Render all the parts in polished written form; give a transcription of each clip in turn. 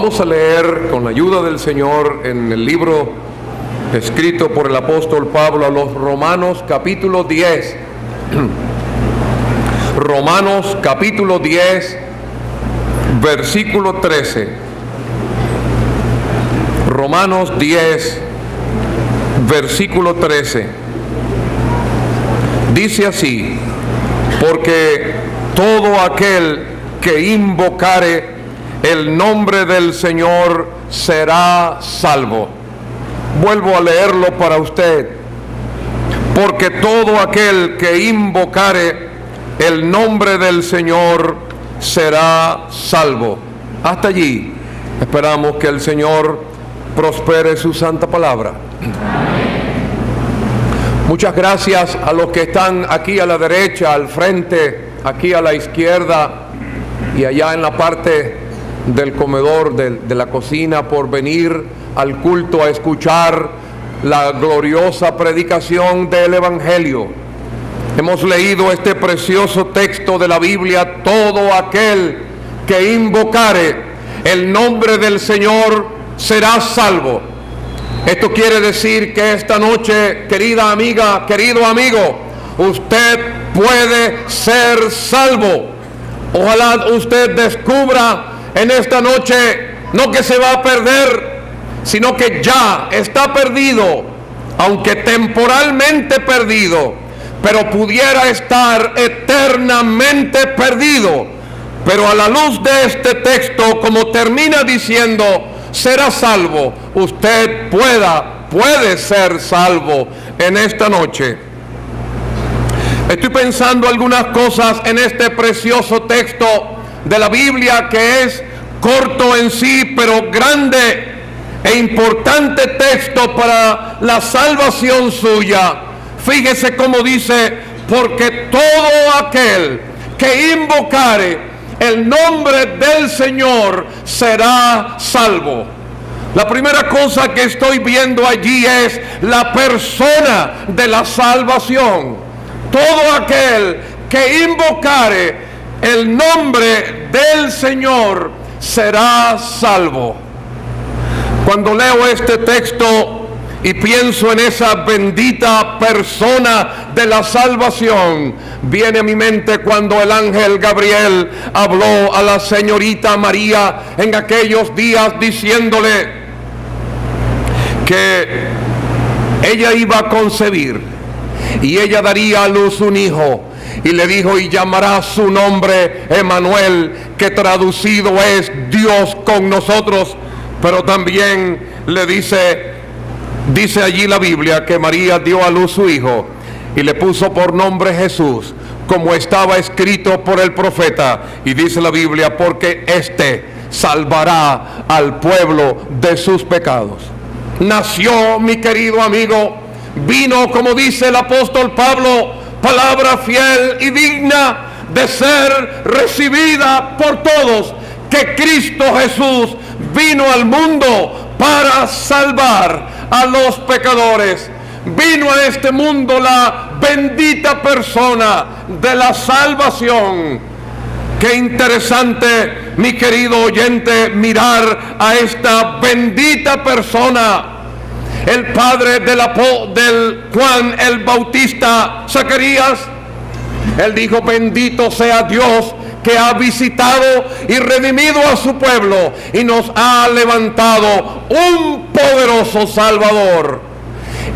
Vamos a leer con la ayuda del Señor en el libro escrito por el apóstol Pablo a los Romanos capítulo 10. Romanos capítulo 10, versículo 13. Romanos 10, versículo 13. Dice así: porque todo aquel que invocare el nombre del Señor será salvo. Vuelvo a leerlo para usted. Porque todo aquel que invocare el nombre del Señor será salvo. Hasta allí esperamos que el Señor prospere su santa palabra. Muchas gracias a los que están aquí a la derecha, al frente, aquí a la izquierda y allá en la parte del comedor, de la cocina, por venir al culto a escuchar la gloriosa predicación del Evangelio. Hemos leído este precioso texto de la Biblia: todo aquel que invocare el nombre del Señor será salvo. Esto quiere decir que esta noche, querida amiga, querido amigo, usted puede ser salvo. Ojalá usted descubra en esta noche no que se va a perder, sino que ya está perdido, aunque temporalmente perdido, pero pudiera estar eternamente perdido. Pero a la luz de este texto, como termina diciendo, será salvo, usted puede ser salvo en esta noche. Estoy pensando algunas cosas en este precioso texto de la Biblia, que es corto en sí, pero grande e importante texto para la salvación suya. Fíjese cómo dice: porque todo aquel que invocare el nombre del Señor será salvo. La primera cosa que estoy viendo allí es la persona de la salvación. Todo aquel que invocare el nombre del Señor será salvo. Cuando leo este texto y pienso en esa bendita persona de la salvación, viene a mi mente cuando el ángel Gabriel habló a la señorita María en aquellos días, diciéndole que ella iba a concebir y ella daría a luz un hijo. Y le dijo: y llamará su nombre Emmanuel, que traducido es Dios con nosotros. Pero también le dice allí la Biblia que María dio a luz su hijo y le puso por nombre Jesús, como estaba escrito por el profeta. Y dice la Biblia: porque éste salvará al pueblo de sus pecados. Nació, mi querido amigo, vino, como dice el apóstol Pablo, palabra fiel y digna de ser recibida por todos, que Cristo Jesús vino al mundo para salvar a los pecadores. Vino a este mundo la bendita persona de la salvación. Qué interesante, mi querido oyente, mirar a esta bendita persona. El padre del Juan el Bautista, Zacarías, él dijo: bendito sea Dios que ha visitado y redimido a su pueblo y nos ha levantado un poderoso Salvador.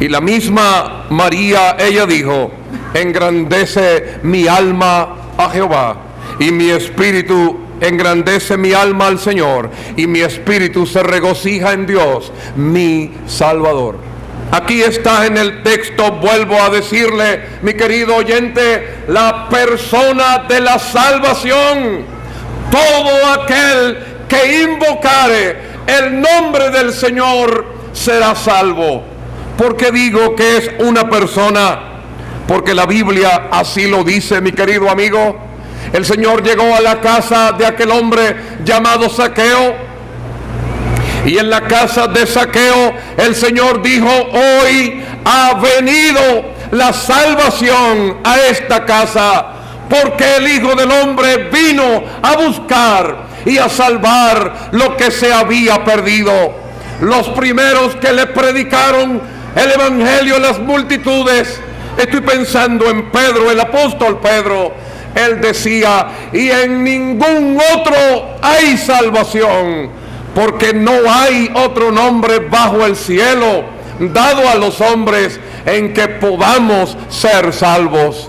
Y la misma María, ella dijo: engrandece mi alma a Jehová, y mi espíritu engrandece mi alma al Señor, y mi espíritu se regocija en Dios, mi Salvador. Aquí está en el texto, vuelvo a decirle, mi querido oyente, la persona de la salvación. Todo aquel que invocare el nombre del Señor será salvo. ¿Por qué digo que es una persona? Porque la Biblia así lo dice, mi querido amigo. El Señor llegó a la casa de aquel hombre llamado Zaqueo, y en la casa de Zaqueo el Señor dijo: hoy ha venido la salvación a esta casa, porque el Hijo del Hombre vino a buscar y a salvar lo que se había perdido. Los primeros que le predicaron el evangelio a las multitudes, estoy pensando en Pedro, el apóstol Pedro. Él decía: y en ningún otro hay salvación, porque no hay otro nombre bajo el cielo dado a los hombres en que podamos ser salvos.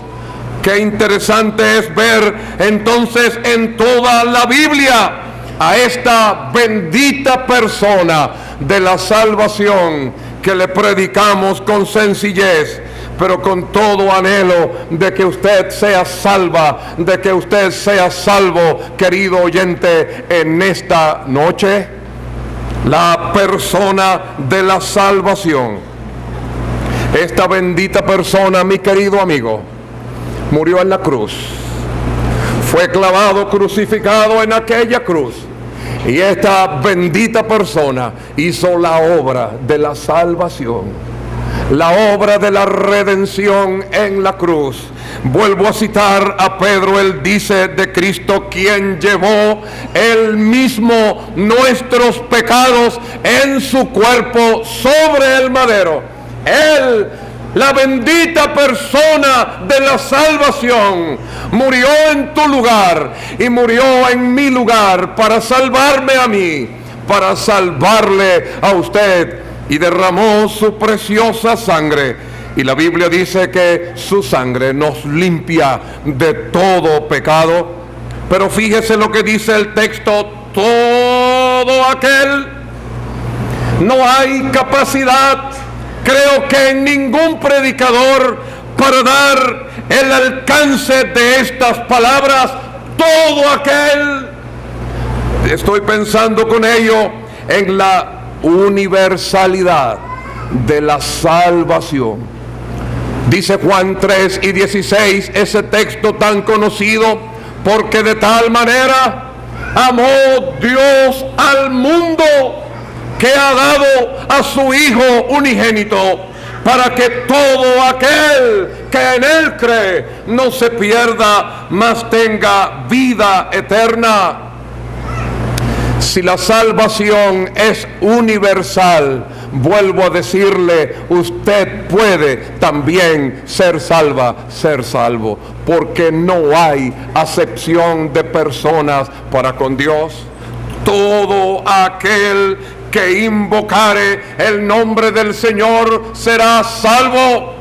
Qué interesante es ver entonces en toda la Biblia a esta bendita persona de la salvación que le predicamos con sencillez, pero con todo anhelo de que usted sea salva, de que usted sea salvo, querido oyente, en esta noche. La persona de la salvación. Esta bendita persona, mi querido amigo, murió en la cruz. Fue clavado, crucificado en aquella cruz. Y esta bendita persona hizo la obra de la salvación, la obra de la redención en la cruz. Vuelvo a citar a Pedro. Él dice de Cristo: quien llevó él mismo nuestros pecados en su cuerpo sobre el madero. Él, la bendita persona de la salvación, murió en tu lugar y murió en mi lugar para salvarme a mí, para salvarle a usted, y derramó su preciosa sangre. Y la Biblia dice que su sangre nos limpia de todo pecado. Pero fíjese lo que dice el texto: todo aquel. No hay capacidad, creo que en ningún predicador, para dar el alcance de estas palabras. Todo aquel. Estoy pensando con ello en la universalidad de la salvación. Dice Juan 3:16, ese texto tan conocido: porque de tal manera amó Dios al mundo, que ha dado a su Hijo unigénito, para que todo aquel que en Él cree no se pierda, mas tenga vida eterna. Si la salvación es universal, vuelvo a decirle, usted puede también ser salvo, porque no hay acepción de personas para con Dios. Todo aquel que invocare el nombre del Señor será salvo.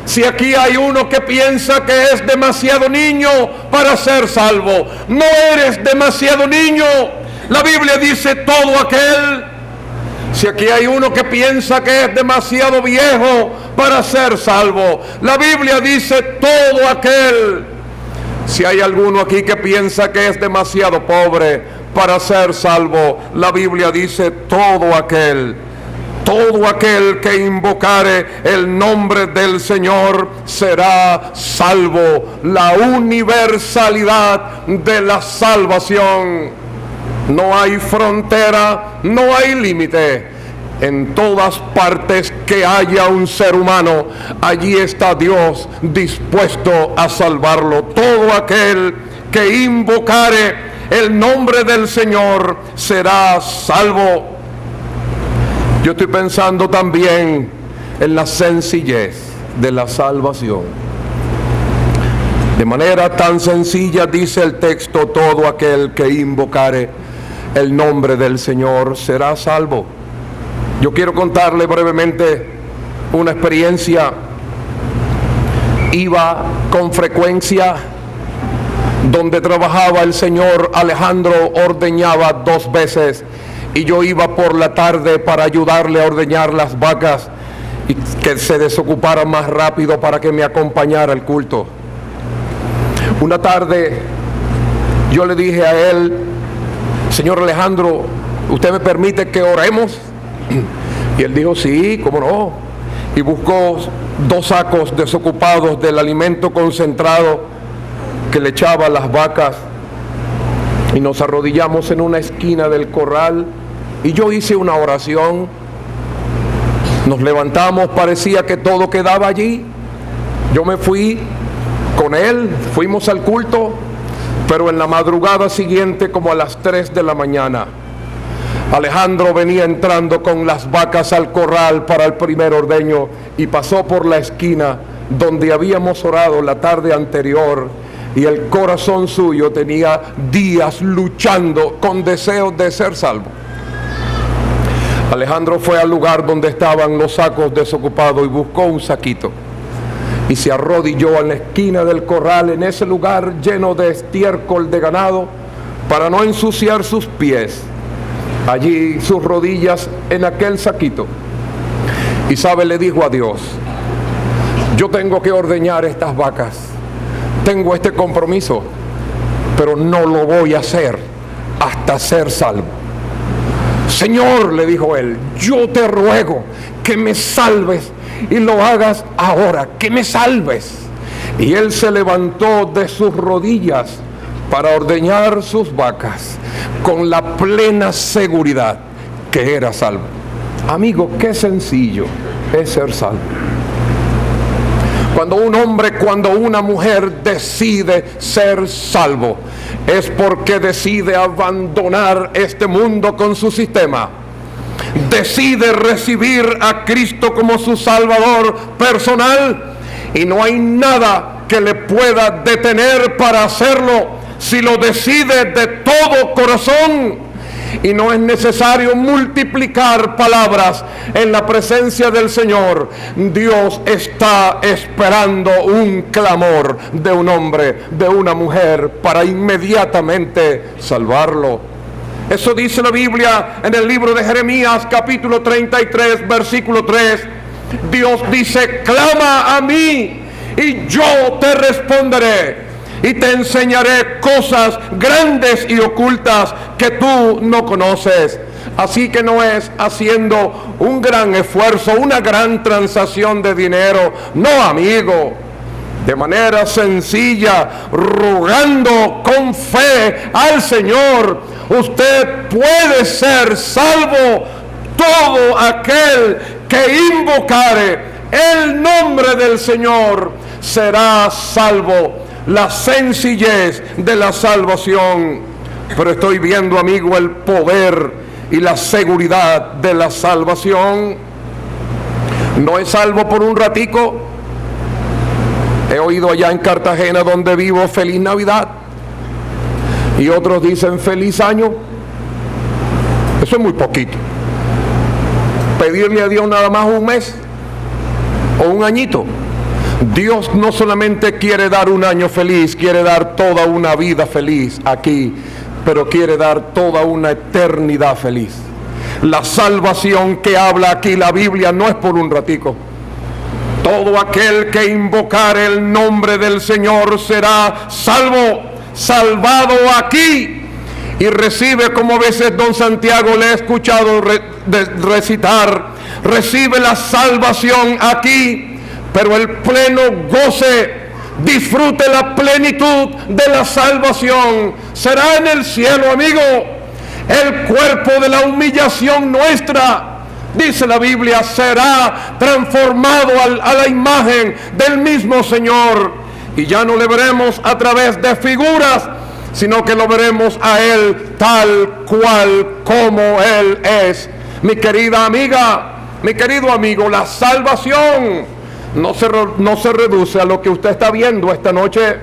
Si aquí hay uno que piensa que es demasiado niño para ser salvo, no eres demasiado niño. La Biblia dice todo aquel. Si aquí hay uno que piensa que es demasiado viejo para ser salvo, la Biblia dice todo aquel. Si hay alguno aquí que piensa que es demasiado pobre para ser salvo, la Biblia dice todo aquel. Todo aquel que invocare el nombre del Señor será salvo. La universalidad de la salvación. No hay frontera, no hay límite. En todas partes que haya un ser humano, allí está Dios dispuesto a salvarlo. Todo aquel que invocare el nombre del Señor será salvo. Yo estoy pensando también en la sencillez de la salvación. De manera tan sencilla dice el texto: todo aquel que invocare el nombre del Señor será salvo. Yo quiero contarle brevemente una experiencia. Iba con frecuencia donde trabajaba el señor Alejandro, ordeñaba 2 veces, y yo iba por la tarde para ayudarle a ordeñar las vacas y que se desocupara más rápido para que me acompañara al culto. Una tarde yo le dije a él: señor Alejandro, ¿usted me permite que oremos? Y él dijo: sí, cómo no. Y buscó 2 sacos desocupados del alimento concentrado que le echaba a las vacas, y nos arrodillamos en una esquina del corral, y yo hice una oración. Nos levantamos, parecía que todo quedaba allí. Yo me fui con él, fuimos al culto, Pero en la madrugada siguiente, como a las 3 de la mañana, Alejandro venía entrando con las vacas al corral para el primer ordeño y pasó por la esquina donde habíamos orado la tarde anterior, y el corazón suyo tenía días luchando con deseos de ser salvo. Alejandro fue al lugar donde estaban los sacos desocupados y buscó un saquito y se arrodilló en la esquina del corral, en ese lugar lleno de estiércol de ganado, para no ensuciar sus pies. Allí sus rodillas en aquel saquito. Y le dijo a Dios: yo tengo que ordeñar estas vacas, tengo este compromiso, pero no lo voy a hacer hasta ser salvo. Señor, le dijo él, yo te ruego que me salves y lo hagas ahora, que me salves. Y él se levantó de sus rodillas para ordeñar sus vacas con la plena seguridad que era salvo. Amigo, qué sencillo es ser salvo. Cuando un hombre, cuando una mujer decide ser salvo, es porque decide abandonar este mundo con su sistema. Decide recibir a Cristo como su Salvador personal, y no hay nada que le pueda detener para hacerlo si lo decide de todo corazón. Y no es necesario multiplicar palabras en la presencia del Señor. Dios está esperando un clamor de un hombre, de una mujer, para inmediatamente salvarlo. Eso dice la Biblia en el libro de Jeremías, capítulo 33, versículo 3. Dios dice: clama a mí y yo te responderé y te enseñaré cosas grandes y ocultas que tú no conoces. Así que no es haciendo un gran esfuerzo, una gran transacción de dinero. No, amigo. De manera sencilla, rogando con fe al Señor, usted puede ser salvo. Todo aquel que invocare el nombre del Señor será salvo. La sencillez de la salvación. Pero estoy viendo, amigo, el poder y la seguridad de la salvación. No es salvo por un ratico. He oído allá en Cartagena, donde vivo, feliz Navidad, y otros dicen feliz año. Eso es muy poquito. Pedirle a Dios nada más un mes o un añito. Dios no solamente quiere dar un año feliz, quiere dar toda una vida feliz aquí, pero quiere dar toda una eternidad feliz. La salvación que habla aquí la Biblia no es por un ratico. Todo aquel que invocare el nombre del Señor será salvo, salvado aquí. Y recibe, como a veces don Santiago le he escuchado recitar, recibe la salvación aquí. Pero el pleno goce, disfrute la plenitud de la salvación, será en el cielo, amigo. El cuerpo de la humillación nuestra, dice la Biblia, será transformado a la imagen del mismo Señor. Y ya no le veremos a través de figuras, sino que lo veremos a Él tal cual como Él es. Mi querida amiga, mi querido amigo, la salvación no se reduce a lo que usted está viendo esta noche.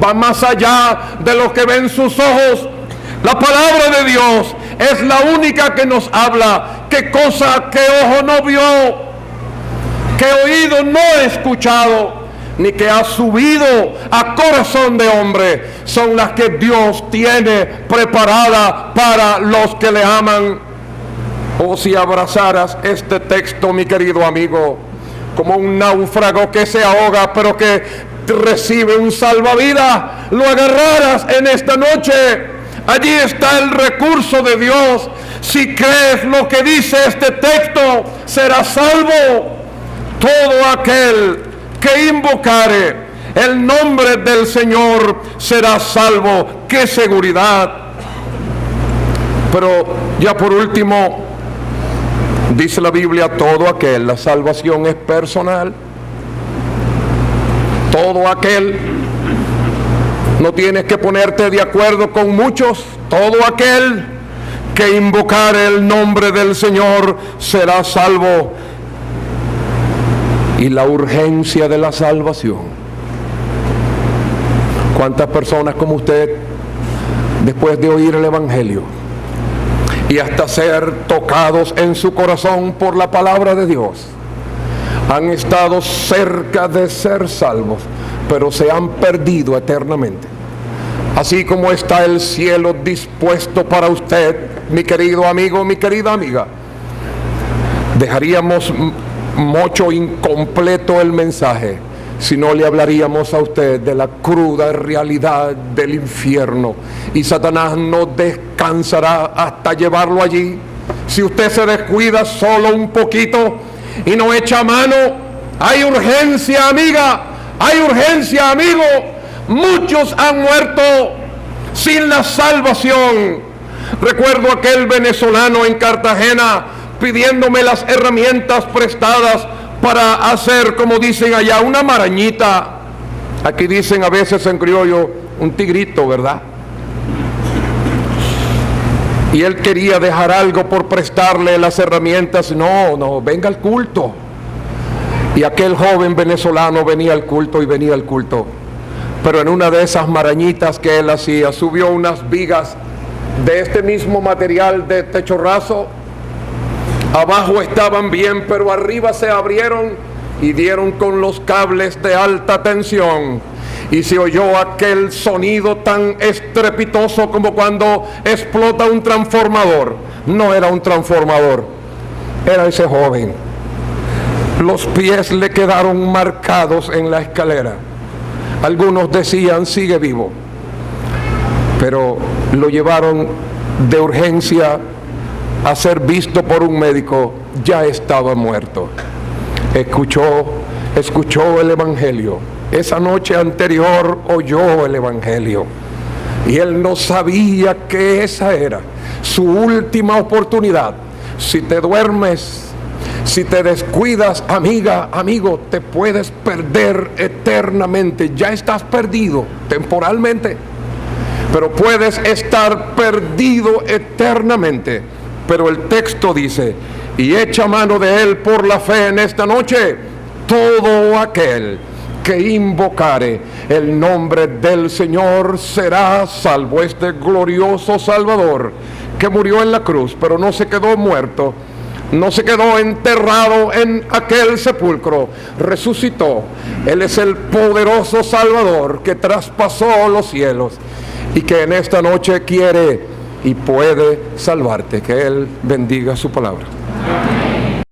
Va más allá de lo que ven sus ojos. La palabra de Dios es la única que nos habla qué cosa que ojo no vio, que oído no ha escuchado, ni que ha subido a corazón de hombre, son las que Dios tiene preparada para los que le aman. Oh, si abrazaras este texto, mi querido amigo, como un náufrago que se ahoga pero que recibe un salvavidas, lo agarraras en esta noche. Allí está el recurso de Dios. Si crees lo que dice este texto, serás salvo. Todo aquel que invocare el nombre del Señor será salvo. ¡Qué seguridad! Pero ya por último, dice la Biblia, todo aquel, la salvación es personal. Todo aquel, No tienes que ponerte de acuerdo con muchos. Todo aquel que invocar el nombre del Señor será salvo. Y la urgencia de la salvación. ¿Cuántas personas como usted, después de oír el Evangelio y hasta ser tocados en su corazón por la palabra de Dios, han estado cerca de ser salvos, pero se han perdido eternamente? Así como está el cielo dispuesto para usted, mi querido amigo, mi querida amiga, dejaríamos mucho incompleto el mensaje si no le hablaríamos a usted de la cruda realidad del infierno. Y Satanás no descansará hasta llevarlo allí. Si usted se descuida solo un poquito y no echa mano, hay urgencia, amiga, hay urgencia, amigo. Muchos han muerto sin la salvación. Recuerdo aquel venezolano en Cartagena pidiéndome las herramientas prestadas para hacer, como dicen allá, una marañita. Aquí dicen a veces en criollo, un tigrito, ¿verdad? Y él quería dejar algo por prestarle las herramientas. No, venga al culto. Y aquel joven venezolano venía al culto y venía al culto. Pero en una de esas marañitas que él hacía, subió unas vigas de este mismo material de techo raso. Abajo estaban bien, pero arriba se abrieron y dieron con los cables de alta tensión. Y se oyó aquel sonido tan estrepitoso como cuando explota un transformador. No era un transformador, era ese joven. Los pies le quedaron marcados en la escalera. Algunos decían, sigue vivo. Pero lo llevaron de urgencia a ser visto por un médico. Ya estaba muerto. Escuchó el Evangelio. Esa noche anterior oyó el Evangelio. Y él no sabía que esa era su última oportunidad. Si te duermes, si te descuidas, amiga, amigo, te puedes perder eternamente. Ya estás perdido temporalmente, pero puedes estar perdido eternamente. Pero el texto dice, y echa mano de él por la fe en esta noche, todo aquel que invocare el nombre del Señor será salvo. Este glorioso Salvador que murió en la cruz, pero no se quedó muerto, no se quedó enterrado en aquel sepulcro, resucitó. Él es el poderoso Salvador que traspasó los cielos y que en esta noche quiere y puede salvarte. Que Él bendiga su palabra.